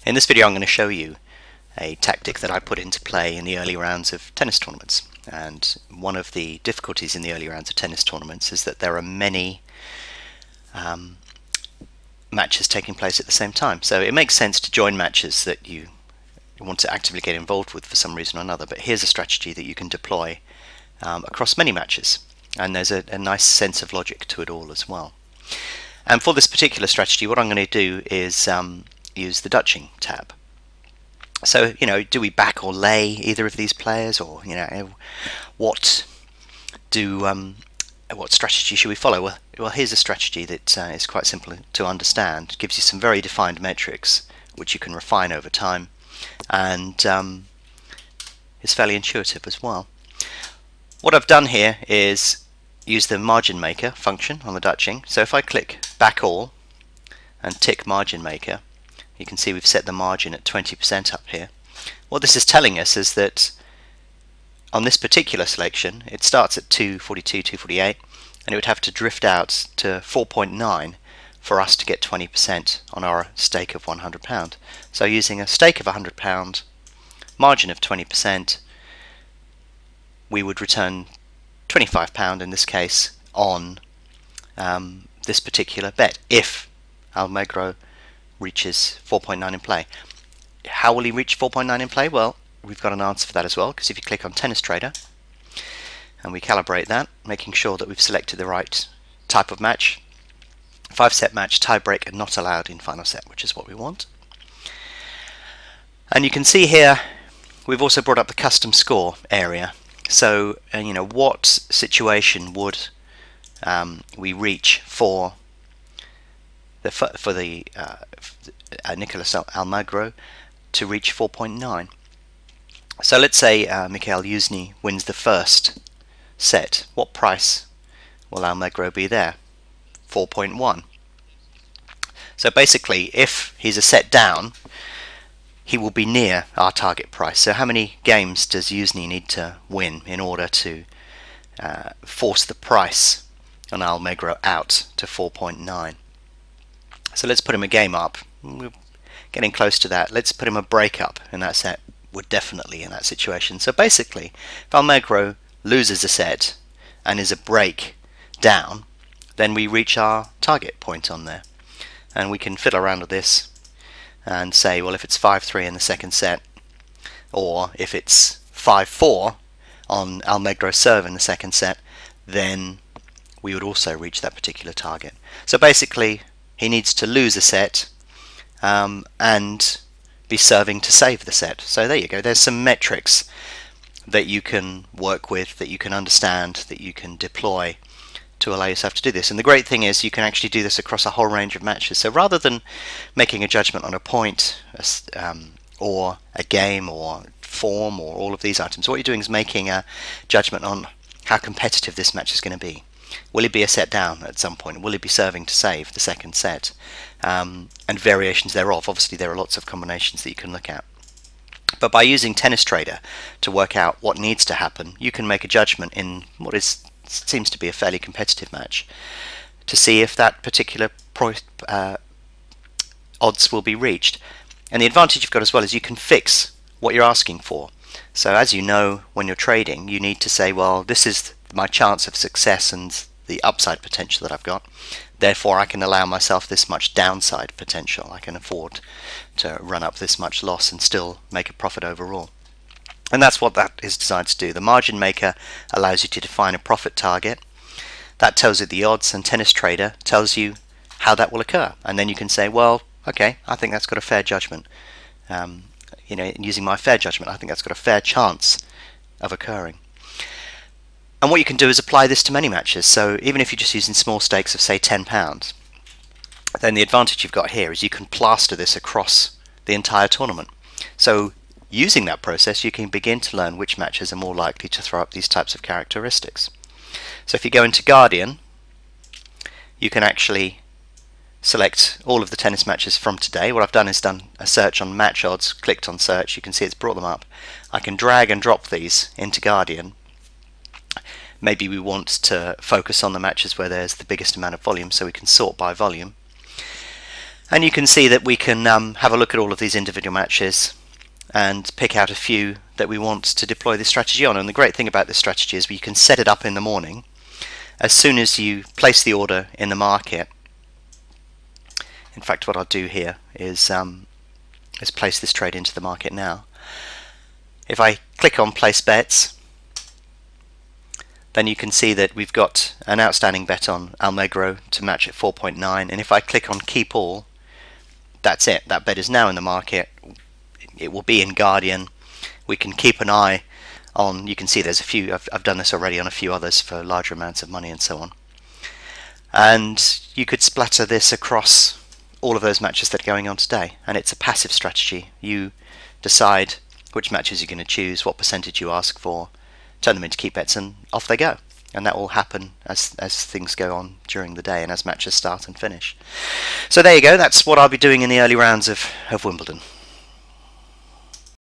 In this video I'm going to show you a tactic that I put into play in the early rounds of tennis tournaments. And one of the difficulties in the early rounds of tennis tournaments is that there are many matches taking place at the same time. So it makes sense to join matches that you want to actively get involved with for some reason or another. But here's a strategy that you can deploy across many matches. And there's a nice sense of logic to it all as well. And for this particular strategy, what I'm going to do is use the Dutching tab. So, do we back or lay either of these players, or what strategy should we follow? Well, here's a strategy that is quite simple to understand. It gives you some very defined metrics which you can refine over time, and is fairly intuitive as well. What I've done here is use the margin maker function on the Dutching. So if I click back all and tick margin maker, you can see we've set the margin at 20% up here. What this is telling us is that on this particular selection it starts at 242, 248, and it would have to drift out to 4.9 for us to get 20% on our stake of £100. So using a stake of £100, margin of 20%, we would return £25 in this case on this particular bet if Almagro reaches 4.9 in play. How will he reach 4.9 in play? Well, we've got an answer for that as well, because if you click on Tennis Trader and we calibrate that, making sure that we've selected the right type of match, 5-set match, tie break, and not allowed in final set, which is what we want. And you can see here we've also brought up the custom score area. So what situation would we reach for Nicolas Almagro to reach 4.9. So let's say Mikhail Yuzny wins the first set. What price will Almagro be there? 4.1. So basically, if he's a set down, he will be near our target price. So how many games does Yuzny need to win in order to force the price on Almagro out to 4.9? So let's put him a game up. We're getting close to that. Let's put him a break up in that set. We're definitely in that situation. So basically, if Almagro loses a set and is a break down, then we reach our target point on there. And we can fiddle around with this and say, well, if it's 5-3 in the second set, or if it's 5-4 on Almagro's serve in the second set, then we would also reach that particular target. So basically, he needs to lose a set and be serving to save the set. So there you go. There's some metrics that you can work with, that you can understand, that you can deploy to allow yourself to do this. And the great thing is you can actually do this across a whole range of matches. So rather than making a judgment on a point or a game or form or all of these items, what you're doing is making a judgment on how competitive this match is going to be. Will it be a set down at some point? Will it be serving to save the second set? And variations thereof. Obviously there are lots of combinations that you can look at. But by using Tennis Trader to work out what needs to happen, you can make a judgment in what seems to be a fairly competitive match to see if that particular odds will be reached. And the advantage you've got as well is you can fix what you're asking for. So as you know, when you're trading, you need to say, well, this is my chance of success and the upside potential that I've got. Therefore, I can allow myself this much downside potential. I can afford to run up this much loss and still make a profit overall. And that's what that is designed to do. The margin maker allows you to define a profit target. That tells you the odds, and Tennis Trader tells you how that will occur. And then you can say, well, okay, I think that's got a fair judgment. Using my fair judgment, I think that's got a fair chance of occurring. And what you can do is apply this to many matches. So even if you're just using small stakes of, say, £10, then the advantage you've got here is you can plaster this across the entire tournament. So using that process, you can begin to learn which matches are more likely to throw up these types of characteristics. So if you go into Guardian, you can actually select all of the tennis matches from today. What I've done is done a search on match odds, clicked on search, you can see it's brought them up. I can drag and drop these into Guardian. Maybe we want to focus on the matches where there's the biggest amount of volume, so we can sort by volume. And you can see that we can have a look at all of these individual matches and pick out a few that we want to deploy this strategy on. And the great thing about this strategy is you can set it up in the morning. As soon as you place the order in the market, in fact what I'll do here is place this trade into the market now. If I click on place bets, then you can see that we've got an outstanding bet on Almagro to match at 4.9, and if I click on keep all, that's it. That bet is now in the market. It will be in Guardian. We can keep an eye on, you can see there's a few, I've done this already on a few others for larger amounts of money and so on. And you could splatter this across all of those matches that are going on today, and it's a passive strategy. You decide which matches you're going to choose, what percentage you ask for, turn them into keep bets, and off they go. And that will happen as things go on during the day and as matches start and finish. So there you go, that's what I'll be doing in the early rounds of Wimbledon.